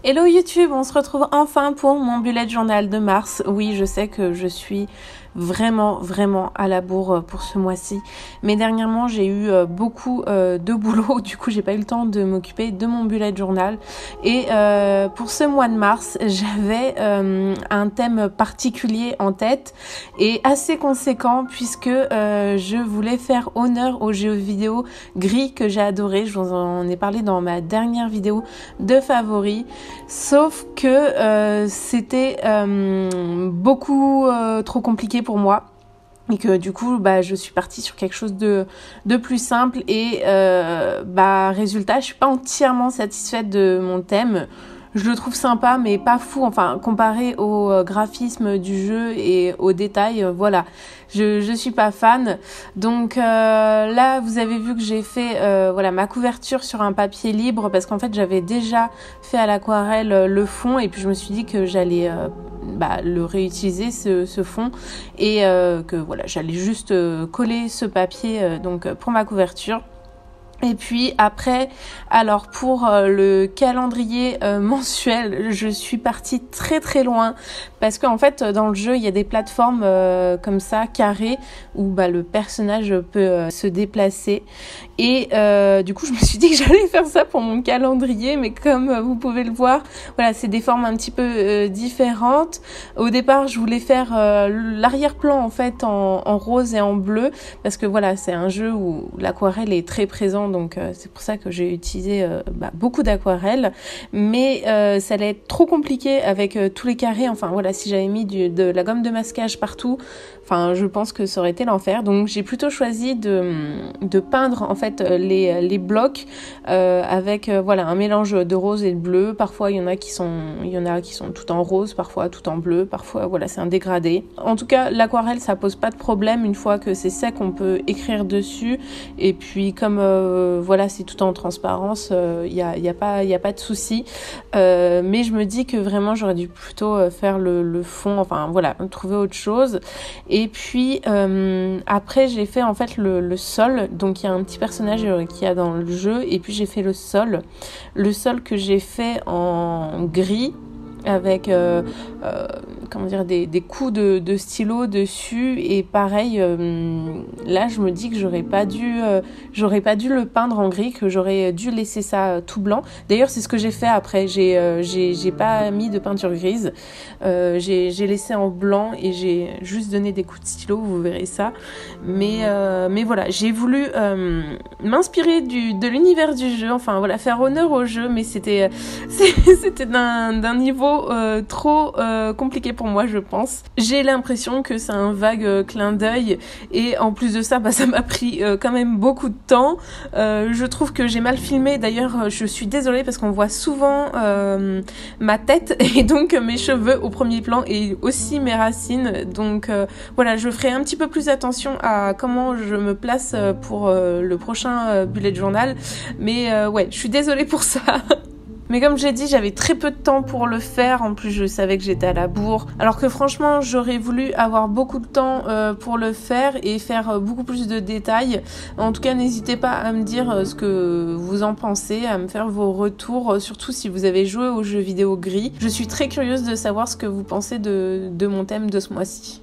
Hello YouTube, on se retrouve enfin pour mon bullet journal de mars. Oui, je sais que je suis vraiment à la bourre pour ce mois-ci, mais dernièrement j'ai eu beaucoup de boulot, du coup j'ai pas eu le temps de m'occuper de mon bullet journal. Et pour ce mois de mars, j'avais un thème particulier en tête et assez conséquent puisque je voulais faire honneur aux jeux vidéo gris que j'ai adoré. Je vous en ai parlé dans ma dernière vidéo de favoris. Sauf que c'était beaucoup trop compliqué pour moi et que du coup je suis partie sur quelque chose de plus simple et résultat je suis pas entièrement satisfaite de mon thème. Je le trouve sympa mais pas fou, enfin comparé au graphisme du jeu et aux détails, voilà, je suis pas fan. Donc là vous avez vu que j'ai fait voilà ma couverture sur un papier libre parce qu'en fait j'avais déjà fait à l'aquarelle le fond et puis je me suis dit que j'allais le réutiliser ce fond et que voilà j'allais juste coller ce papier donc pour ma couverture. Et puis après, alors pour le calendrier mensuel, je suis partie très loin parce qu'en fait dans le jeu il y a des plateformes comme ça carrées où le personnage peut se déplacer et du coup je me suis dit que j'allais faire ça pour mon calendrier, mais comme vous pouvez le voir, voilà, c'est des formes un petit peu différentes. Au départ je voulais faire l'arrière-plan en fait en rose et en bleu parce que voilà c'est un jeu où l'aquarelle est très présente. Donc c'est pour ça que j'ai utilisé beaucoup d'aquarelle, mais ça allait être trop compliqué avec tous les carrés. Enfin voilà, si j'avais mis de la gomme de masquage partout, enfin je pense que ça aurait été l'enfer. Donc j'ai plutôt choisi de peindre en fait les blocs avec voilà un mélange de rose et de bleu. Parfois il y en a qui sont tout en rose, parfois tout en bleu, parfois voilà c'est un dégradé. En tout cas l'aquarelle ça pose pas de problème, une fois que c'est sec on peut écrire dessus. Et puis comme voilà c'est tout en transparence, y a pas de souci, mais je me dis que vraiment j'aurais dû plutôt faire le fond, enfin voilà, trouver autre chose. Et puis après j'ai fait en fait le sol, donc il y a un petit personnage qu'il y a dans le jeu, et puis j'ai fait le sol que j'ai fait en gris avec comment dire des coups de stylo dessus. Et pareil là je me dis que j'aurais pas dû le peindre en gris, que j'aurais dû laisser ça tout blanc. D'ailleurs c'est ce que j'ai fait après, j'ai pas mis de peinture grise, j'ai laissé en blanc et j'ai juste donné des coups de stylo, vous verrez ça. Mais voilà, j'ai voulu m'inspirer de l'univers du jeu, enfin voilà, faire honneur au jeu, mais c'était d'un niveau trop compliqué pour moi, je pense. J'ai l'impression que c'est un vague clin d'œil, et en plus de ça, ça m'a pris quand même beaucoup de temps. Je trouve que j'ai mal filmé, d'ailleurs je suis désolée parce qu'on voit souvent ma tête et donc mes cheveux au premier plan et aussi mes racines. Donc voilà, je ferai un petit peu plus attention à comment je me place pour le prochain bullet journal. Mais ouais, je suis désolée pour ça. Mais comme j'ai dit, j'avais très peu de temps pour le faire. En plus, je savais que j'étais à la bourre. Alors que franchement, j'aurais voulu avoir beaucoup de temps pour le faire et faire beaucoup plus de détails. En tout cas, n'hésitez pas à me dire ce que vous en pensez, à me faire vos retours, surtout si vous avez joué aux jeux vidéo gris. Je suis très curieuse de savoir ce que vous pensez de mon thème de ce mois-ci.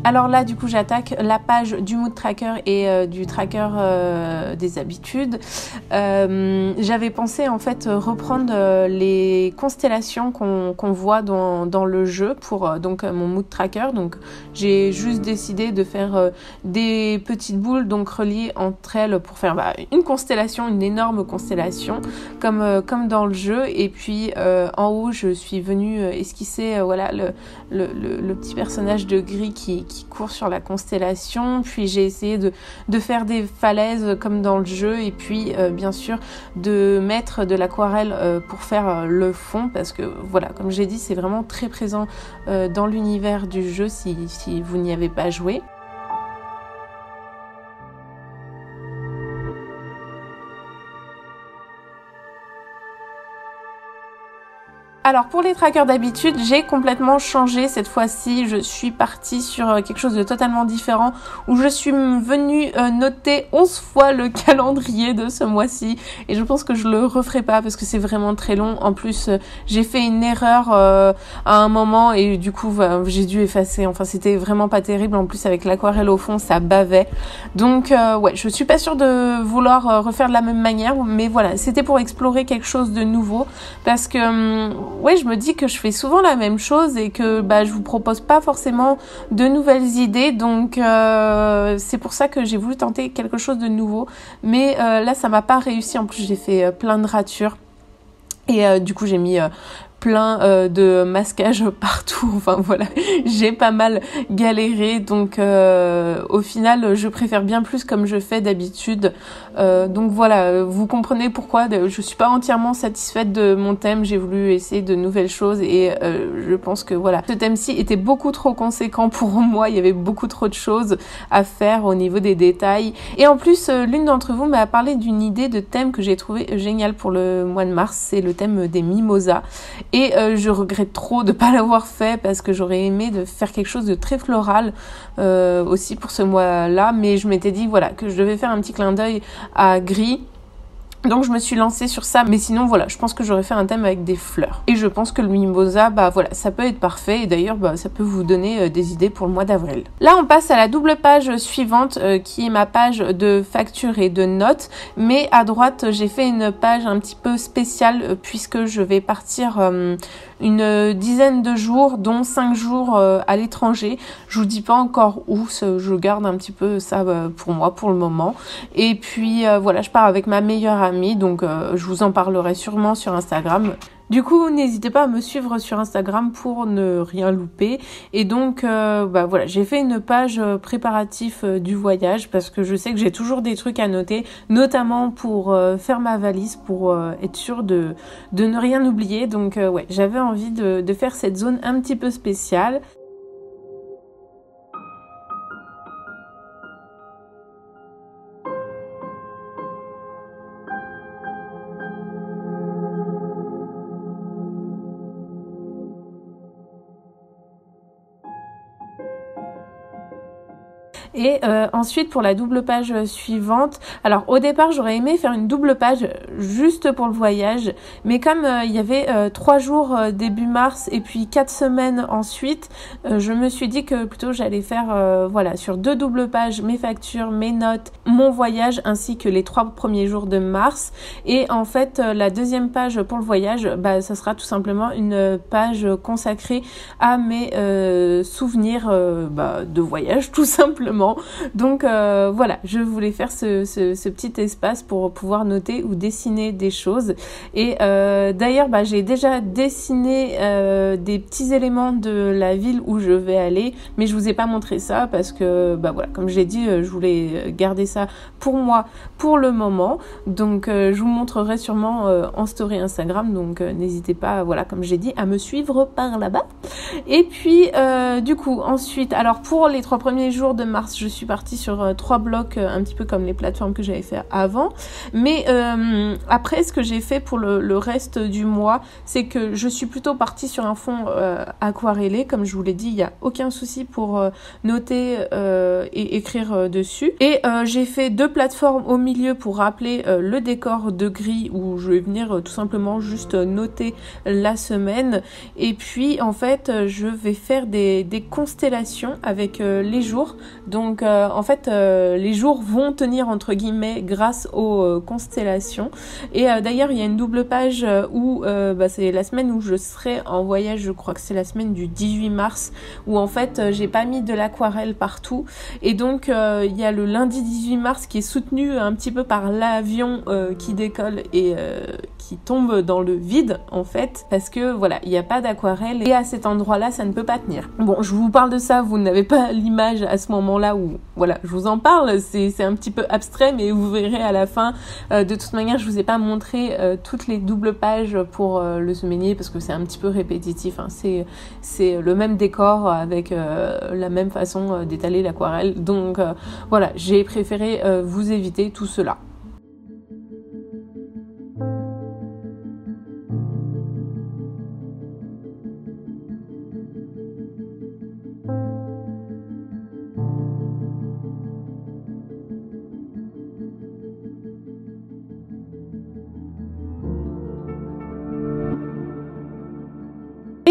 Alors là, du coup, j'attaque la page du mood tracker et du tracker des habitudes. J'avais pensé en fait reprendre les constellations qu'on voit dans le jeu pour donc mon mood tracker. Donc j'ai juste décidé de faire des petites boules donc reliées entre elles pour faire une constellation, une énorme constellation comme dans le jeu. Et puis en haut, je suis venue esquisser voilà le petit personnage de gris qui court sur la constellation. Puis j'ai essayé de faire des falaises comme dans le jeu, et puis bien sûr de mettre de l'aquarelle pour faire le fond, parce que voilà, comme j'ai dit, c'est vraiment très présent dans l'univers du jeu si vous n'y avez pas joué. Alors pour les trackers d'habitude, j'ai complètement changé cette fois-ci. Je suis partie sur quelque chose de totalement différent où je suis venue noter 11 fois le calendrier de ce mois-ci et je pense que je le referai pas parce que c'est vraiment très long. En plus, j'ai fait une erreur à un moment et du coup j'ai dû effacer. Enfin, c'était vraiment pas terrible. En plus, avec l'aquarelle au fond, ça bavait. Donc ouais, je suis pas sûre de vouloir refaire de la même manière, mais voilà, c'était pour explorer quelque chose de nouveau parce que ouais, je me dis que je fais souvent la même chose et que je vous propose pas forcément de nouvelles idées, donc c'est pour ça que j'ai voulu tenter quelque chose de nouveau, mais là ça m'a pas réussi. En plus j'ai fait plein de ratures et du coup j'ai mis plein de masquage partout, enfin voilà, j'ai pas mal galéré, donc au final je préfère bien plus comme je fais d'habitude, donc voilà, vous comprenez pourquoi je suis pas entièrement satisfaite de mon thème. J'ai voulu essayer de nouvelles choses et je pense que voilà, ce thème-ci était beaucoup trop conséquent pour moi, il y avait beaucoup trop de choses à faire au niveau des détails, et en plus l'une d'entre vous m'a parlé d'une idée de thème que j'ai trouvé géniale pour le mois de mars, c'est le thème des mimosas. Et je regrette trop de pas l'avoir fait parce que j'aurais aimé de faire quelque chose de très floral aussi pour ce mois-là. Mais je m'étais dit voilà que je devais faire un petit clin d'œil à gris. Donc je me suis lancée sur ça, mais sinon voilà, je pense que j'aurais fait un thème avec des fleurs. Et je pense que le mimosa, voilà, ça peut être parfait et d'ailleurs ça peut vous donner des idées pour le mois d'avril. Là on passe à la double page suivante qui est ma page de factures et de notes, mais à droite j'ai fait une page un petit peu spéciale puisque je vais partir une dizaine de jours, dont 5 jours à l'étranger. Je vous dis pas encore où, je garde un petit peu ça pour moi pour le moment. Et puis voilà, je pars avec ma meilleure amie, donc je vous en parlerai sûrement sur Instagram. Du coup, n'hésitez pas à me suivre sur Instagram pour ne rien louper. Et donc, voilà, j'ai fait une page préparatif du voyage parce que je sais que j'ai toujours des trucs à noter, notamment pour faire ma valise, pour être sûre de ne rien oublier. Donc, ouais, j'avais envie de faire cette zone un petit peu spéciale. Et ensuite pour la double page suivante, alors au départ j'aurais aimé faire une double page juste pour le voyage, mais comme il y avait 3 jours début mars et puis 4 semaines ensuite, je me suis dit que plutôt j'allais faire voilà, sur 2 doubles pages mes factures, mes notes, mon voyage ainsi que les 3 premiers jours de mars. Et en fait la deuxième page pour le voyage, ça sera tout simplement une page consacrée à mes souvenirs de voyage tout simplement. Donc voilà, je voulais faire ce petit espace pour pouvoir noter ou dessiner des choses. Et d'ailleurs j'ai déjà dessiné des petits éléments de la ville où je vais aller, mais je vous ai pas montré ça parce que voilà, comme j'ai dit, je voulais garder ça pour moi pour le moment. Donc je vous montrerai sûrement en story Instagram, donc n'hésitez pas, voilà, comme j'ai dit, à me suivre par là-bas. Et puis du coup ensuite, alors pour les 3 premiers jours de mars, je suis partie sur 3 blocs, un petit peu comme les plateformes que j'avais fait avant. Mais après, ce que j'ai fait pour le reste du mois, c'est que je suis plutôt partie sur un fond aquarellé. Comme je vous l'ai dit, il n'y a aucun souci pour noter et écrire dessus. Et j'ai fait 2 plateformes au milieu pour rappeler le décor de gris où je vais venir tout simplement juste noter la semaine. Et puis en fait, je vais faire des constellations avec les jours. Donc en fait les jours vont tenir entre guillemets grâce aux constellations. Et d'ailleurs il y a une double page où c'est la semaine où je serai en voyage, je crois que c'est la semaine du 18 mars, où en fait j'ai pas mis de l'aquarelle partout. Et donc il y a le lundi 18 mars qui est soutenu un petit peu par l'avion qui décolle et qui tombe dans le vide en fait, parce que voilà, il n'y a pas d'aquarelle et à cet endroit là ça ne peut pas tenir. Bon, je vous parle de ça, vous n'avez pas l'image à ce moment là où voilà, je vous en parle, c'est un petit peu abstrait, mais vous verrez à la fin. De toute manière, je vous ai pas montré toutes les doubles pages pour le semainier parce que c'est un petit peu répétitif, hein. C'est le même décor avec la même façon d'étaler l'aquarelle, donc voilà, j'ai préféré vous éviter tout cela.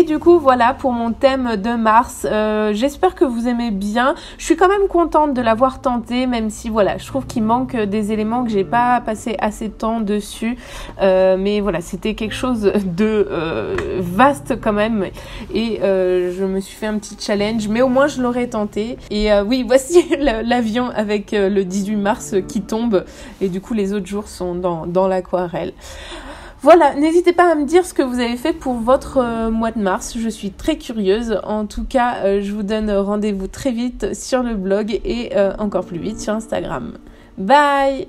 Et du coup, voilà pour mon thème de mars. J'espère que vous aimez bien. Je suis quand même contente de l'avoir tenté, même si voilà, je trouve qu'il manque des éléments que j'ai pas passé assez de temps dessus. Mais voilà, c'était quelque chose de vaste quand même. Et je me suis fait un petit challenge, mais au moins je l'aurais tenté. Et oui, voici l'avion avec le 18 mars qui tombe. Et du coup, les autres jours sont dans l'aquarelle. Voilà, n'hésitez pas à me dire ce que vous avez fait pour votre mois de mars. Je suis très curieuse. En tout cas, je vous donne rendez-vous très vite sur le blog et encore plus vite sur Instagram. Bye!